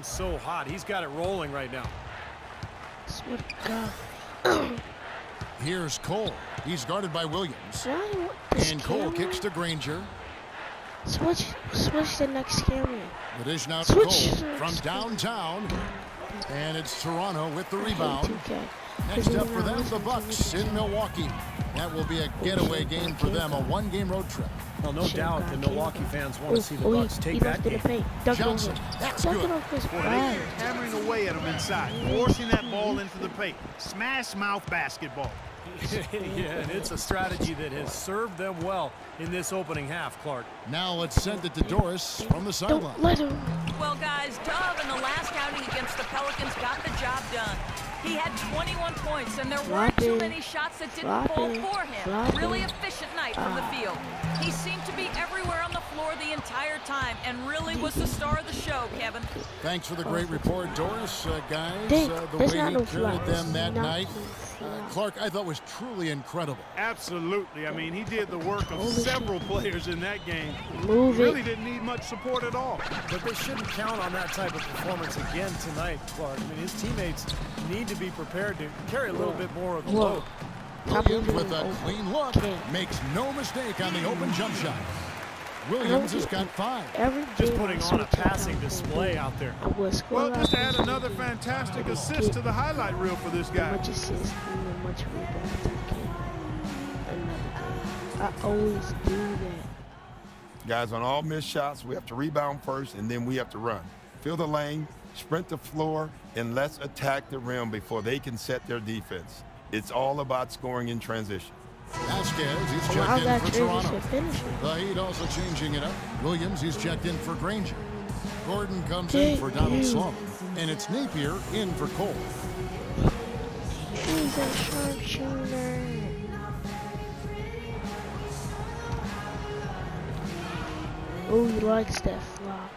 So hot. He's got it rolling right now. Swear to God. Here's Cole. He's guarded by Williams. And Cole kicks to Granger. Switch the next camera. The dish now to Cole from downtown. And it's Toronto with the rebound. Next up for them, the Bucks in Milwaukee. That will be a getaway game for them, a one-game road trip. Well, no doubt the Milwaukee fans want to see the Bucks take that game. Johnson, that's good. They're hammering away at him inside, forcing that ball into the paint. Smash mouth basketball. Yeah, and it's a strategy that has served them well in this opening half, Clark. Now let's send it to Doris from the sideline. Well, guys, Dove in the last outing against the Pelicans got the job done. He had 21 points, and there weren't too many shots that didn't fall for him. Really efficient night from the field. He seemed to be everywhere on the floor the entire time, and really was the star of the show, Kevin. Thanks for the great report, Doris. Guys, the way he carried them that night, Clark, I thought was truly incredible. Absolutely. I mean, he did the work of several players in that game. Really didn't need much support at all. But they shouldn't count on that type of performance again tonight, Clark. I mean, his teammates need to be prepared to carry a little bit more of the load. Williams with a clean look, makes no mistake on the open jump shot. Williams has got 5. Just putting on a passing display out there. Well, just add another fantastic assist to the highlight reel for this guy. I always do that. Guys, on all missed shots, we have to rebound first, and then we have to run. Fill the lane, sprint the floor, and let's attack the rim before they can set their defense. It's all about scoring in transition. Vasquez, he's checked in for Toronto. The Heat also changing it up. Williams, he's checked in for Granger. Gordon comes in for Donald Sloan. And it's Napier in for Cole. He's a sharpshooter. Oh, he likes that flop.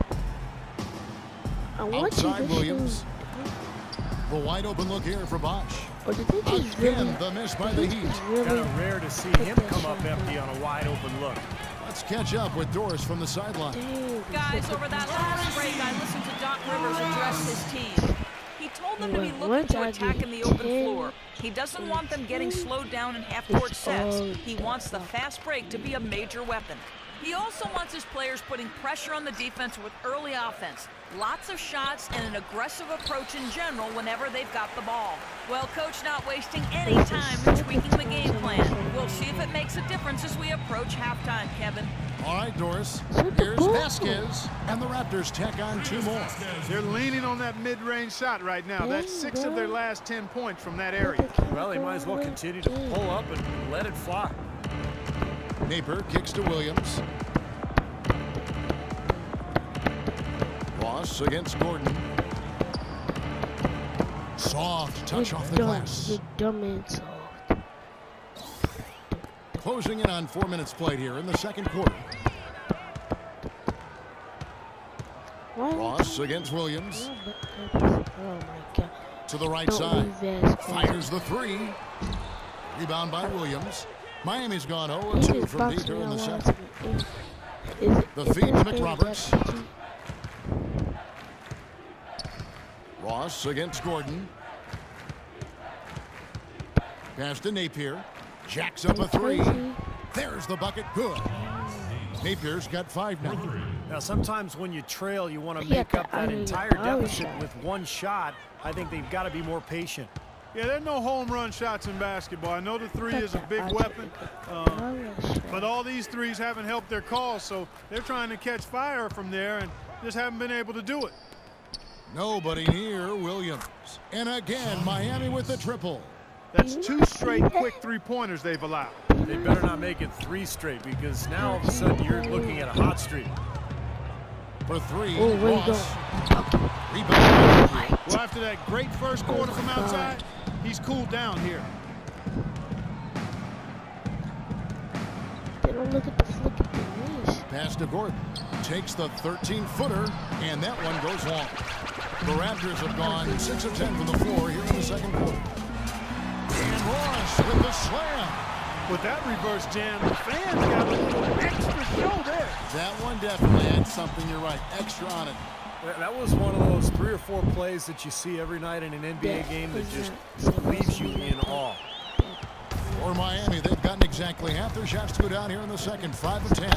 Outside Williams. The wide open look here for Bosch. Again, the miss by the Heat. Kind of rare to see him come up empty on a wide open look. Let's catch up with Doris from the sideline. Guys, over that last break, I listened to Doc Rivers address his team. He told them to be looking to attack in the open floor. He doesn't want them getting slowed down in half-court sets. He wants the fast break to be a major weapon. He also wants his players putting pressure on the defense with early offense. Lots of shots and an aggressive approach in general whenever they've got the ball. Well, Coach not wasting any time tweaking the game plan. We'll see if it makes a difference as we approach halftime, Kevin. All right, Doris. Here's Vasquez, and the Raptors tack on 2 more. They're leaning on that mid-range shot right now. That's 6 of their last 10 points from that area. Well, they might as well continue to pull up and let it fly. Napier kicks to Williams. Ross against Gordon. Soft touch off the glass. Closing in on 4 minutes played here in the second quarter. Ross against Williams. Oh my God. To the right side. Fires the 3. Rebound by Williams. Miami's gone 0-2 from deep here in the second. The feed to McRoberts. Ross against Gordon. Pass to Napier. Jacks up a 3. There's the bucket. Good. Napier's got 5 now. Now, sometimes when you trail, you want to make up that entire deficit with one shot. I think they've got to be more patient. Yeah, there are no home run shots in basketball. I know the 3 is a big weapon, but all these 3s haven't helped their cause, so they're trying to catch fire from there and just haven't been able to do it. Nobody near Williams. And again, Miami with the triple. That's 2 straight quick 3-pointers they've allowed. They better not make it 3 straight, because now all of a sudden you're looking at a hot streak. For 3, Ross. Rebound. Well, after that great first quarter from outside, he's cooled down here. They don't look at the flick of the knees. Pass to Gordon. Takes the 13-footer, and that one goes long. The Raptors have gone 6 of 10 from the floor here in the second quarter. And Ross with the slam. With that reverse jam, the fans got a little extra show there. That one definitely had something, you're right, extra on it. That was one of those 3 or 4 plays that you see every night in an NBA game that just leaves you in awe. For Miami, they've gotten exactly half their shots to go down here in the second, 5 of 10.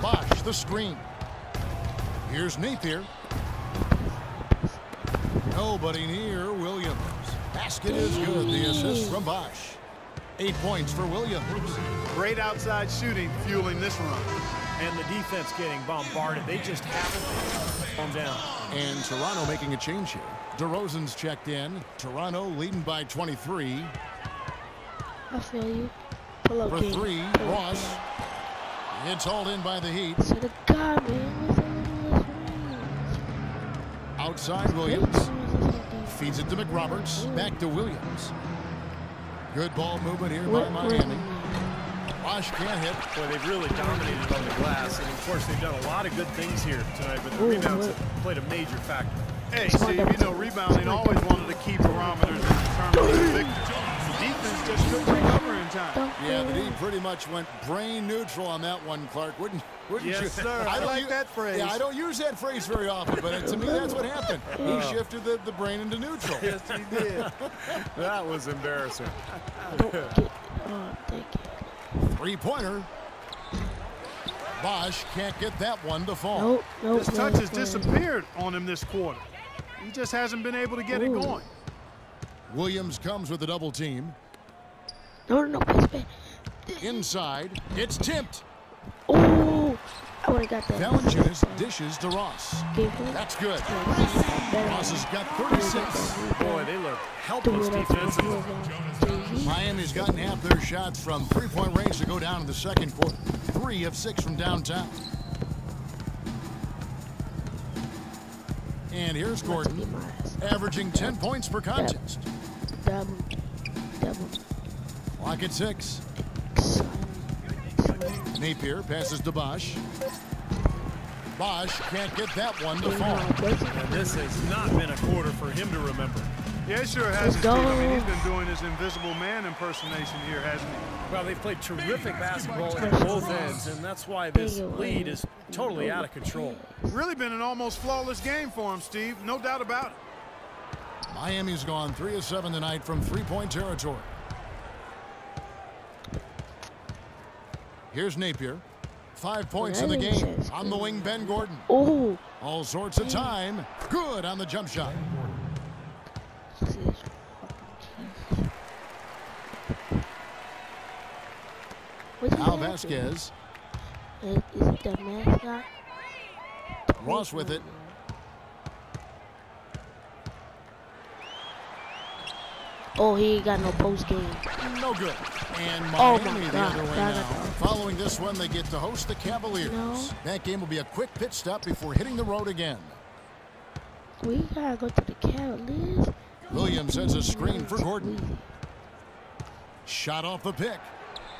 Bosch, the screen. Here's Napier. Nobody near Williams. Basket is good. The assist from Bosch. 8 points for Williams. Great outside shooting fueling this run. And the defense getting bombarded. They just haven't calmed down. And Toronto making a change here. DeRozan's checked in. Toronto leading by 23. I feel you. Pull up For game. 3, Ross. It's hauled in by the Heat. To the guy, man. Outside Williams. Feeds it to McRoberts. Back to Williams. Good ball movement here by Miami. Bosch can't hit. Boy, they've really dominated on the glass. And, of course, they've done a lot of good things here tonight, but the rebounds have played a major factor. Hey, Steve, you know, rebounding always one of the key parameters in determining the victory. The defense just couldn't recover in time. Yeah, the D pretty much went brain neutral on that one, Clark. Wouldn't you? Yes, sir. I like that phrase. Yeah, I don't use that phrase very often, but to me, that's what happened. He shifted the brain into neutral. Yes, he did. That was embarrassing. Don't get on, thank you. 3-pointer. Bosch can't get that one to fall. Nope, nope. His touch has disappeared on him this quarter. He just hasn't been able to get it going. Williams comes with a double team. No, it's bad. Inside, it's tipped. Oh, I would have got that. Valanciunas dishes to Ross. That's good. Ross has got 36. Boy, they look helpless defensively. Miami's gotten half their shots from three-point range to go down in the second quarter. 3 of 6 from downtown. And here's Gordon, averaging 10 points per contest. Double. Clock at 6. Napier passes to Bosch. Bosch can't get that one to fall. And this has not been a quarter for him to remember. Yeah, it sure has. I mean, he's been doing his invisible man impersonation here, hasn't he? Well, they've played terrific basketball at both ends, and that's why this lead is totally out of control. Really been an almost flawless game for him, Steve. No doubt about it. Miami's gone 3 of 7 tonight from three-point territory. Here's Napier. 5 points in the game. On the wing, Ben Gordon. Oh. All sorts of time. Good on the jump shot. Al Vasquez. Is it the mascot? Ross with it. Oh, he ain't got no post game. No good. And Oh Miami my the other God. way now. Following this one, they get to host the Cavaliers. No. That game will be a quick pit stop before hitting the road again. We gotta go to the Cavaliers. Williams sends a screen for Gordon. Shot off the pick.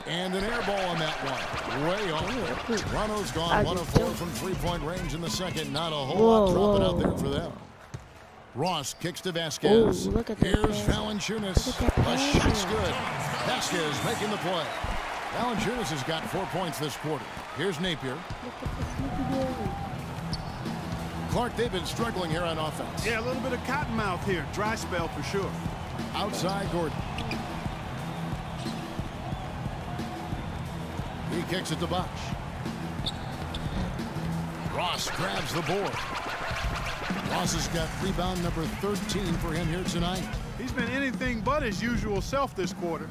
And an air ball on that one. Way off. Toronto's gone 1 of 4 from three-point range in the second. Not a whole lot dropping out there for them. Ross kicks to Vasquez. Ooh, look at that Here's pass. Valanciunas. Look at that The pass. shot's good. Vasquez making the play. Valanciunas has got 4 points this quarter. Here's Napier. Clark, they've been struggling here on offense. Yeah, a little bit of cottonmouth here. Dry spell for sure. Outside Gordon. He kicks it to Bosch. Ross grabs the board. Ross has got rebound number 13 for him here tonight. He's been anything but his usual self this quarter.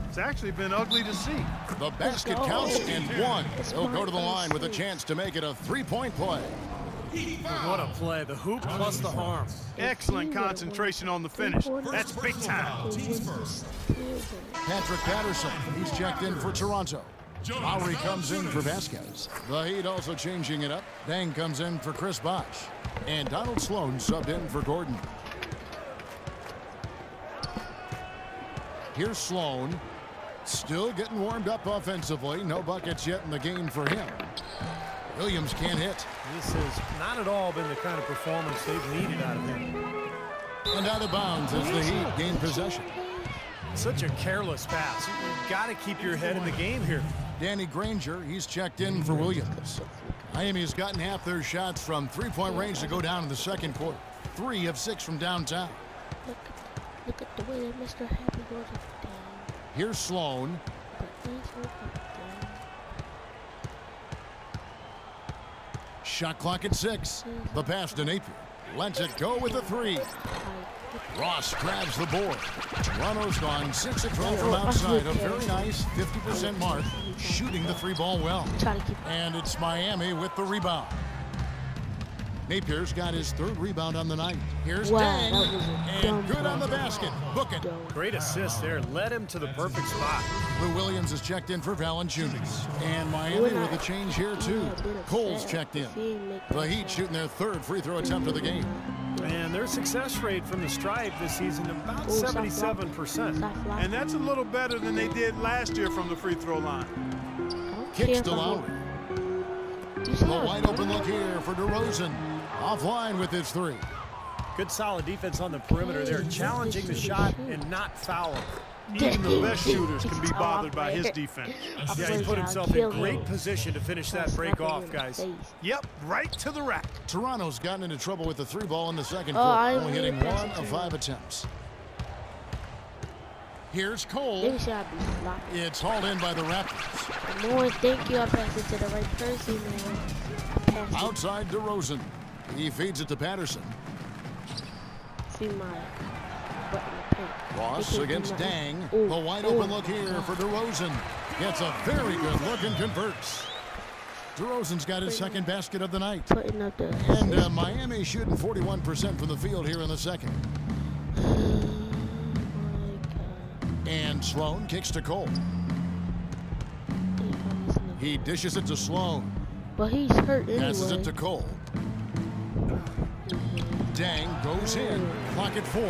It's actually been ugly to see. The basket counts and 1. He'll go to the line with a chance to make it a 3-point play. What a play. The hoop plus the harm. Excellent concentration on the finish. That's big time. Patrick Patterson, he's checked in for Toronto. Lowry comes in for Vasquez. The Heat also changing it up. Dang comes in for Chris Bosh. And Donald Sloan subbed in for Gordon. Here's Sloan. Still getting warmed up offensively. No buckets yet in the game for him. Williams can't hit. This has not at all been the kind of performance they've needed out of him. And out of bounds as the Heat gain possession. Such a careless pass. You've got to keep your head in the game here. Danny Granger, he's checked in for Williams. Miami's gotten half their shots from three-point range to go down in the second quarter. 3 of 6 from downtown. Look at the way that Mr. Happy goes down. Here's Sloan. Shot clock at 6. The pass to Napier. Lets it go with the 3. Ross grabs the board. Toronto's gone 6 of 12 from outside. A very nice 50% mark. Shooting the 3-ball well. And it's Miami with the rebound. Napier's got his 3rd rebound on the night. Here's Dang. And good on the basket. Book it. Great assist there. Led him to the perfect spot. Lou Williams is checked in for Valanciunas. And Miami with a change here, too. Cole's checked in. The Heat shooting their 3rd free throw attempt of the game. And their success rate from the stripe this season about 77%. And that's a little better than they did last year from the free throw line. Kicks to Lowry. The wide open look here for DeRozan. Offline with his 3. Good solid defense on the perimeter there, challenging the shot and not fouling. Even the best shooters can be bothered by his defense. Yeah, he put himself in great position to finish that break off, guys. Yep, right to the rack. Toronto's gotten into trouble with the 3-ball in the second quarter, only hitting 1 of 5 attempts. Here's Cole. It's hauled in by the Raptors. More, thank you. I passed it to the right person. Outside DeRozan. He feeds it to Patterson. See my Ross against Dang. The wide open look here for DeRozan. Gets a very good look and converts. DeRozan's got his 2nd basket of the night. And Miami shooting 41% from the field here in the second. And Sloan kicks to Cole. He dishes it to Sloan. But he's hurt anyway. Passes it to Cole. Dang goes in. Clock at 4.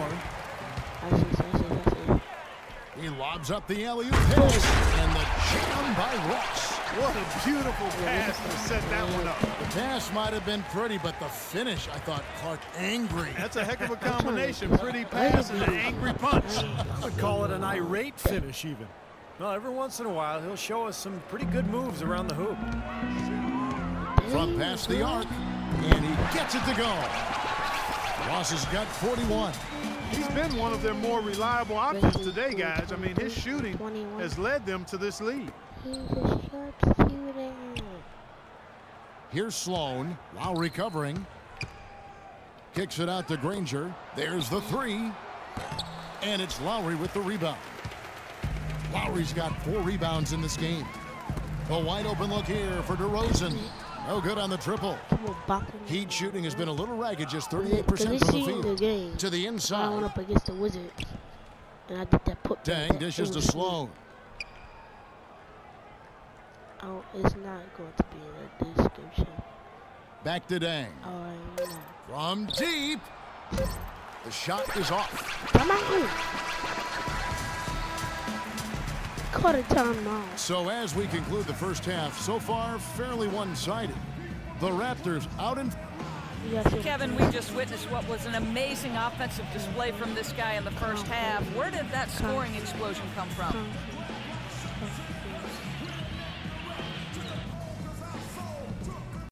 He lobs up the alley-oop pass. And the jam by Ross. What a beautiful pass to set that one up. The pass might have been pretty, but the finish, I thought, Clark, angry. That's a heck of a combination. Pretty pass and an angry punch. I would call it an irate finish even. Well, every once in a while, he'll show us some pretty good moves around the hoop. From past the arc, and he gets it to go. Ross has got 41. He's been one of their more reliable options today, guys. I mean, his shooting has led them to this lead. Here's Sloan. Lowry covering. Kicks it out to Granger. There's the 3. And it's Lowry with the rebound. Lowry's got 4 rebounds in this game. A wide open look here for DeRozan. No good on the triple. Heat shooting has been a little ragged, just 38% from the field. To the inside. I went up against the Wizards. And I did that put Dang dishes to Sloan. Oh, it's not going to be in the description. Back to Dang. Alright, from deep. The shot is off. Come on. Caught a timeout. So as we conclude the first half, so far fairly one-sided. The Raptors out in. Kevin, we just witnessed what was an amazing offensive display from this guy in the first half. Where did that scoring explosion come from?